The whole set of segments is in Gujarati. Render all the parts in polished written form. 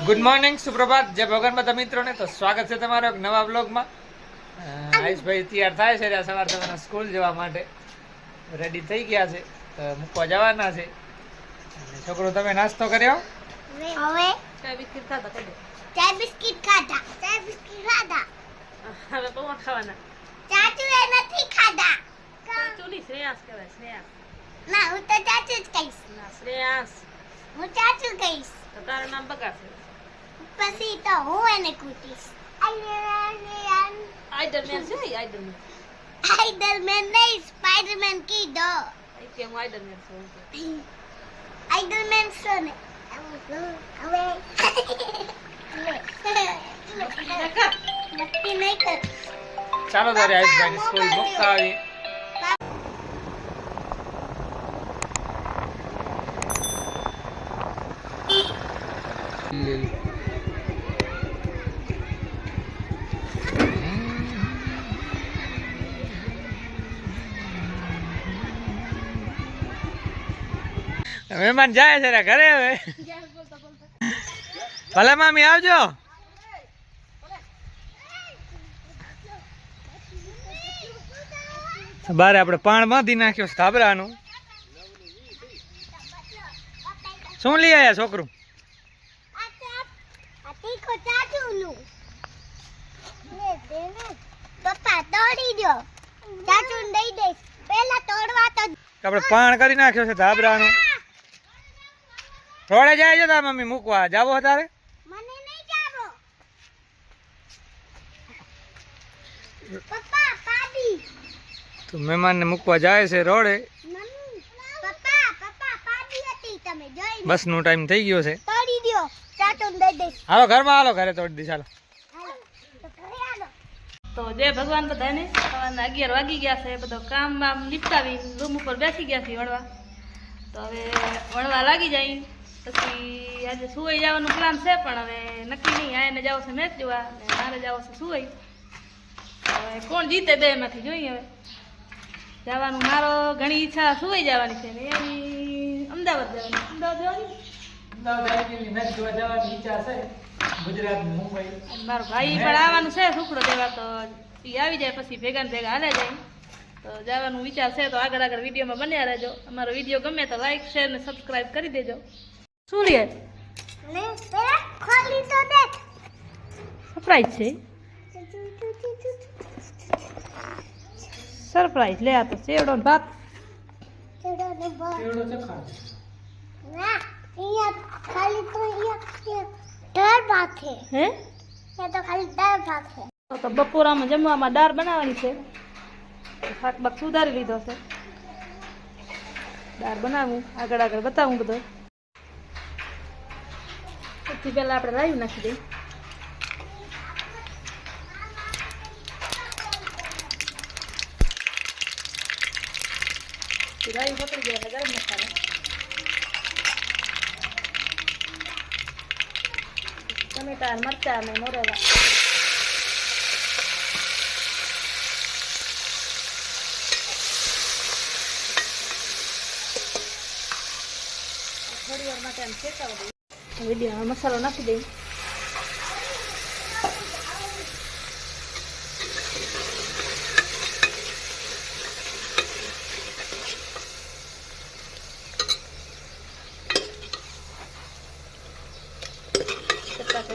ગુડ મોર્નિંગ, સુપ્રભાત, જય ભગવાન બધા મિત્રોને. તો સ્વાગત છે તમારો એક નવા બ્લોગમાં. આયુષભાઈ તૈયાર થાય છે સવાર સવારના સ્કૂલ જવા માટે, રેડી થઈ ગયા છે, તો મૂકવા જવાના છે. અને છોકરો, તમે નાસ્તો કર્યો? હવે ચાય બિસ્કિટ ખાધા કઈ ચાય બિસ્કિટ ખાધા. હવે પૌવા ખાવાના. ચાચુ એ નથી ખાધા. ચૂલી શ્રેયાસ કહેવાય, શ્રેયાસ. ના, હું તો ચાચુ જ કહીશ. ના, શ્રેયાસ. હું ચાચુ કહીશ. તો તારું નામ બગાડશે. પછી તો હું એને કૂટીશ. આઈડરમેન છે, આઈડરમેન. આઈડરમેન નહીં, સ્પાઈડરમેન કીધો. કે હું આઈડરમેન છું. આઈડરમેન છો ને. હવે નક્કી નહીં કર. ચાલો તારે આયુષભાઈ સ્કૂલ મૂકતા આવી. મહેમાન જાય છે ઘરે. હવે ભલે મામી આવજો. બારે આપણે પાણ બાંધી નાખ્યો ધાબરાનું. શું લઈ આયા છોકરું? પપ્પા તોડી દો. ચાચુ દઈ દઈશ. પહેલા તોડવા તો આપણે પાણ કરી નાખ્યો છે ધાબરાનું. રોડે જાય છે તા મમ્મી મૂકવા જાવો તારે? મને નહીં જાવો. પપ્પા પાડી. તો મહેમાનને મૂકવા જાય છે રોડે. મમ્મી પપ્પા પાડી હતી તમે જોઈ. બસ નો ટાઈમ થઈ ગયો છે. તોડી દો. ચાચુ દઈ દઈશ. હાલો ઘરમાં, હાલો ઘરે તોડી દી. ચાલો હાલો તો ઘરે હાલો. તો જય ભગવાન બધાને. સવારના 11 વાગી ગયા છે. બધો કામ બામ નિપટાવી રૂમ ઉપર બેસી ગયા છે વણવા. તો હવે વણવા લાગી જાય. પછી આજે સુવાઈ જવાનું પ્લાન છે, પણ હવે નક્કી નહીં. આને જાવ છે મેચ જોવા ને મારે જાવ છે સુવાઈ. હવે કોણ જીતે બે માંથી જોઈએ. હવે જવાનું મારો ઘણી ઈચ્છા સુવાઈ જવાની છે ને એની અમદાવાદ જવાની. ગુજરાત, મુંબઈ. મારો ભાઈ પણ આવવાનું છે સુખડો દેવા. તો એ આવી જાય પછી ભેગા ને ભેગા હાલે જાય. તો જવાનું વિચાર છે. તો આગળ વિડીયોમાં બન્યા રહેજો. અમારો વિડીયો ગમે તો લાઈક, શેર ને સબસ્ક્રાઈબ કરી દેજો. શું લે? ને પેલા ખોલી તો દેખ. સરપ્રાઈઝ છે. સરપ્રાઈઝ લે. આ તો સેવડો ને ભાત. ચડો ને બસ. ના, અહીંયા ખાલી તો અહીંયા દાળ ભાત છે. હે? એ તો ખાલી દાળ ભાત છે. તો બપોરામાં જમવામાં દાળ બનાવવાની છે. શાક બાક સુધારી લીધો છે. દાળ બનાવું, આગળ બતાવું બધું. સૌથી પહેલા આપણે રાયું નાખી દઈએ. રાયું પકડી જાય એટલે ગરમ મસાલો. ટમેટા, મરચા અને મોરેલા. થોડી વાર માટે આમ શેકાવા દઈએ. વિડીયોમાં મસાલો નાખી દઈએ.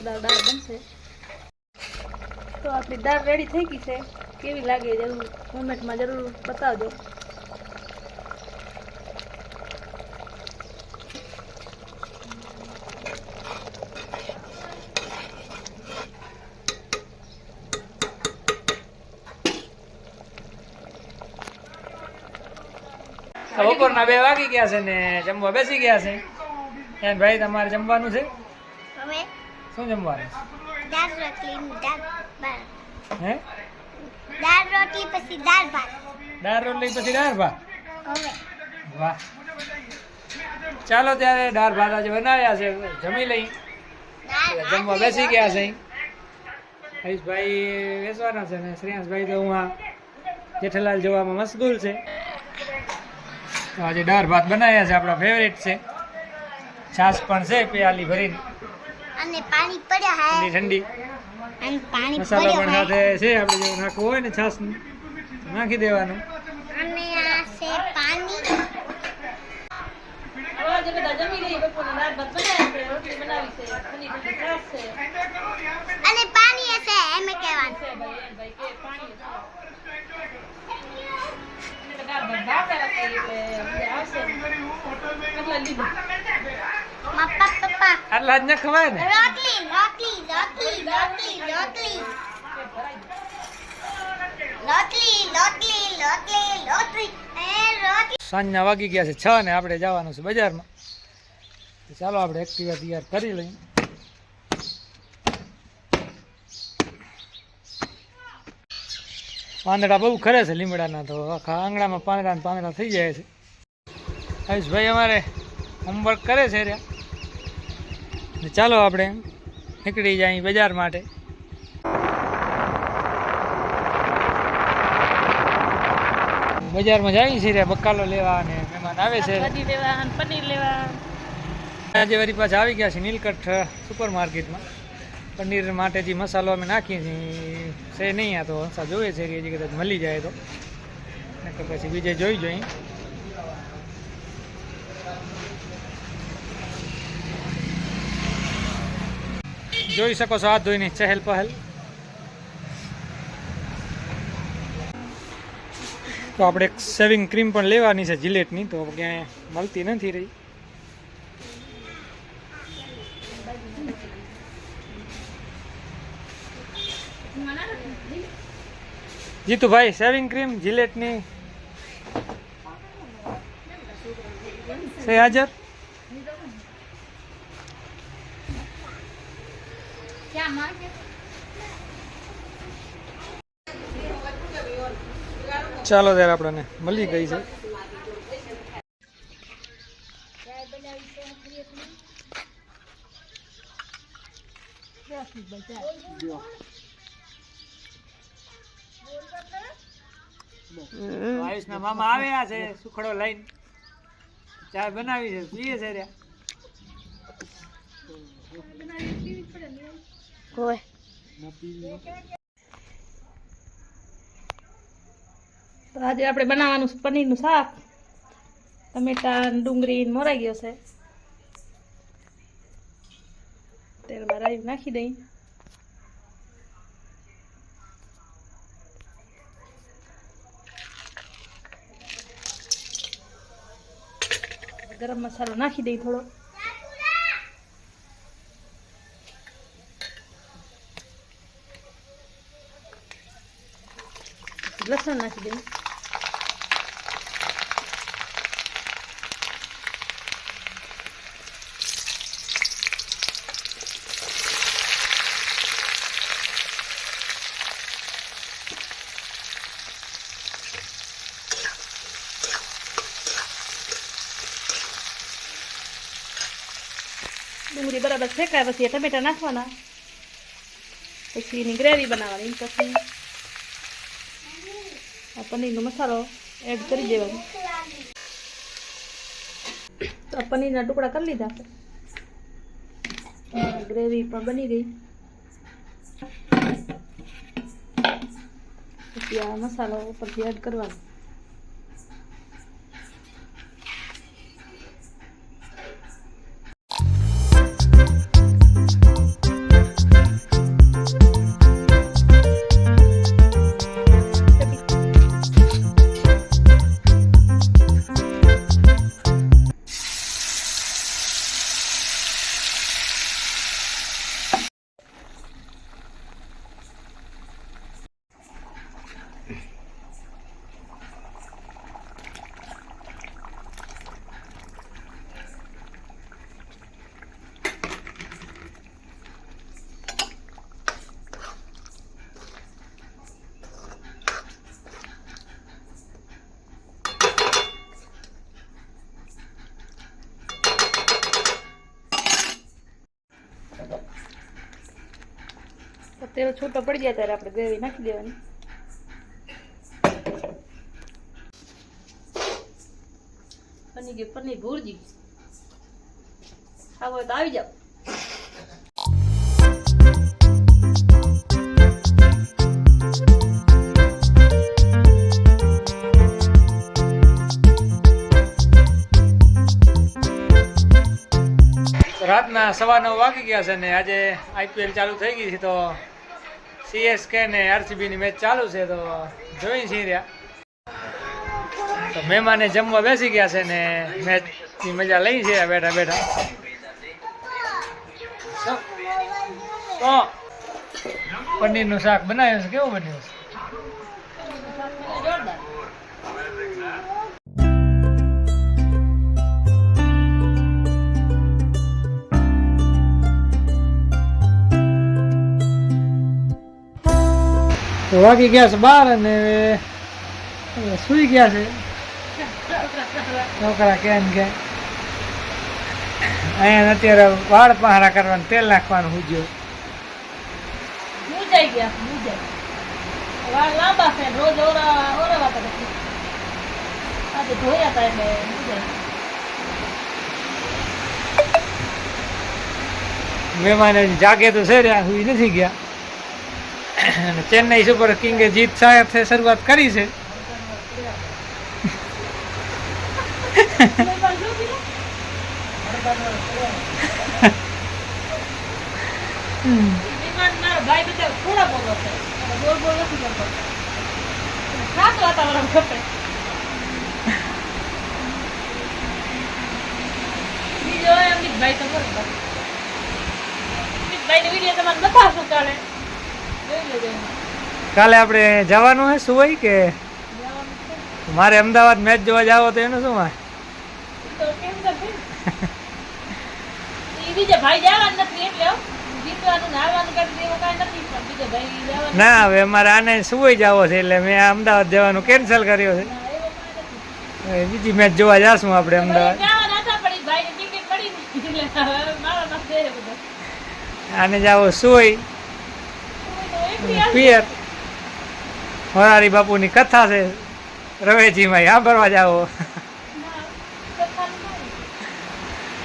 દાળ બનશે. તો આપણી દાળ રેડી થઈ ગઈ છે. કેવી લાગે જરૂર કોમેન્ટમાં જરૂર બતાવજો. બપોરના 2 વાગી ગયા છે ને જમવા બેસી ગયા છે. એન ભાઈ, તમારે જમવાનું છે? હવે શું જમવાનું? દાળ રોટલી ને દાળ ભાત. હે? દાળ રોટલી પછી દાળ ભાત. દાળ રોટલી પછી દાળ ભાત. હવે વાહ. ચાલો ત્યારે દાળ ભાત આજે બનાવ્યા છે, જમી લઈ. જમવા બેસી ગયા છે. હરીશભાઈ વેચવાના છે ને શ્રેયાંશભાઈ તો હું આ જેઠાલાલ જોવામાં મશગુલ છે. તો આજે દાળ ભાત બનાવ્યા છે, આપણા ફેવરેટ છે. છાશ પણ છે પ્યાલી ભરીને. અને પાણી પડ્યા હે ઠંડી અને પાણી મસાલો પણ પડ્યો સાથે છે આપણે જેવું નાખવું હોય ને છાશ નાખી દેવાનું. અને આ છે પાણી હવે જે બધા જમી લઈએ બપોરના દાળ ભાત બનાવ્યા છે, રોટલી બનાવી છે, ઠંડી ઠંડી છાશ છે. અને પાણી હશે એમ કહેવાનું છે ભાઈ કે પાણી છે. એને તો દાળ ભાત ભાવેલા છે એટલે મજા આવશે. કેટલા લીધું? પપ્પા પપ્પા આટલા જ ન ખવાય ને. રોટલી રોટલી રોટલી રોટલી રોટલી રોટલી રોટલી રોટલી રોટલી એ રોટલી સાંજના વાગી ગયા છે 6 ને આપણે જવાનું છે બજારમાં. તો ચાલો આપણે એક્ટિવા તૈયાર કરી લઈએ. પાંદડા બહુ ખરે છે લીમડાના, તો આખા આંગણામાં પાંદડા ને પાંદડા થઈ જાય છે. હરીશભાઈ અમારે હોમવર્ક કરે છે રહ્યા. ને ચાલો આપણે નીકળી જાય બજાર માટે. બજારમાં જઈએ છીએ રહ્યા બકાલો લેવા, અને મહેમાન આવે છે. ભાજી લેવા અને પનીર લેવા. આજે વળી પાછા આવી ગયા છે નીલકંઠ સુપર માર્કેટમાં. પનીર માટે જે મસાલો અમે નાખીએ છીએ છે નહીં, આ તો હંસા જોઈએ છે કે કદાચ મળી જાય તો, નકર પછી બીજે જોઈ જોઈએ. જોઈ શકો છો હાથ ધોઈને ચહેલ પહલ. તો આપણે એક સેવિંગ ક્રીમ પણ લેવાની છે જિલેટની, તો ક્યાંય મળતી નથી રહી. જીતુભાઈ સેવિંગ ક્રીમ જિલેટની છે હાજર? ચાલો ત્યારે આપણને મળી ગઈ છે. આયુષના મામા આવ્યા છે સુખડો લઈને, ચા બનાવી છે, પીએ છે રહ્યા. કોઈ તો આજે આપણે બનાવવાનું છે પનીરનું શાક. ટમેટા ડુંગળી મોરાઈ ગયો છે. તેલમાં રાઈ નાખી દઈ. ગરમ મસાલો નાખી દઈ થોડો. લસણ નાખી દઈ. ડુંગળી બરાબર શેકાય પછી ટમેટા નાખવાના, પછી એની ગ્રેવી બનાવવાની, પછી આ પનીરનો મસાલો એડ કરી દેવાનો. તો પનીરના ટુકડા કરી લીધા આપણે. ગ્રેવી પણ બની ગઈ. પછી આ મસાલો ઉપરથી એડ કરવાનો. તેલ છૂટો પડી જાય ત્યારે આપણે ગ્રેવી નાખી દેવાની. બની ગઈ પનીર ભુરજી. ખાવ હોય તો આવી જાઓ. રાતના 9:15 વાગી ગયા છે ને આજે IPL ચાલુ થઈ ગઈ છે તો CSK ને RCB ની મેચ ચાલુ છે તો જોઈ છીએ રહ્યા. તો મહેમાને જમવા બેસી ગયા છે ને મેચની મજા લઈ છે બેઠા બેઠા. તો પનીરનું શાક બનાવ્યું છે. કેવું બન્યું છે? જોરદાર. તો વાગી ગયા છે 12 અને હવે સુઈ ગયા છે છોકરા કેમ કે અહીંયા અત્યારે વાળ પહારા કરવાનું તેલ નાખવાનું હુજ્યો. મૂજાઈ ગયા મૂજાઈ. વાળ લાંબા છે રોજ ઓરવા કરે છે. આજે ધોયા હતા એટલે મૂજાઈ. મહેમાન જાગે તો છે રહ્યા, સુઈ નથી ગયા. અને ચેન્નઈ સુપર કિંગે જીત સાથે શરૂઆત કરી છે. મારો ભાઈ બધા થોડા બોલો છે બોલ બોલ નથી કરતો. ખાસ વાતાવરણ ખપે. બીજો અમિતભાઈ તો બરોબર. અમિતભાઈની વિડીયો તમારે બતાવશું કાલે. જોઈ લેજો. કાલે આપણે જવાનું હે સુવાઈ કે મારે અમદાવાદ મેચ જોવા જાવ તો એનું શું હોય? તો કેમ કરશે? ઈ બીજા ભાઈ જવાનું નથી એટલે જીતવાનું ને હારવાનું કરી દેવું કાંઈ નથી પણ બીજા ભાઈ જવાનું ના હવે અમારે આને સુવાઈ જાવો છે એટલે મેં અમદાવાદ જવાનું કેન્સલ કર્યો છે. ના, એવો કાંઈ નથી. હવે બીજી મેચ જોવા જાશું આપણે અમદાવાદ. જવાના હતા પણ ઈ ભાઈને ટિકિટ પડી નહીં એટલે હવે મારા પાસે છે બધા. આને જાવો સુઈ તો એકલી આવી. પિયર મોરારી બાપુની કથા છે રવેજીમાં સાંભળવા જાવો. ના, કથાનું નહીં.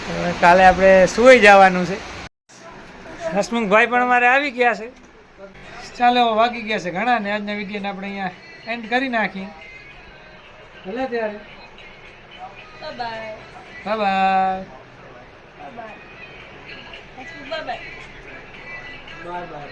હવે કાલે આપણે સુઈ જવાનું છે. હસમુખભાઈ પણ અમારે આવી ગયા છે. ચાલો વાગી ગયા છે ઘણા ને આજના વિડીયોને આપણે અહીંયા એન્ડ કરી નાખીએ. ભલે ત્યારે Bye-bye. Bye bye. Bye-bye. Bye-bye. Bye bye.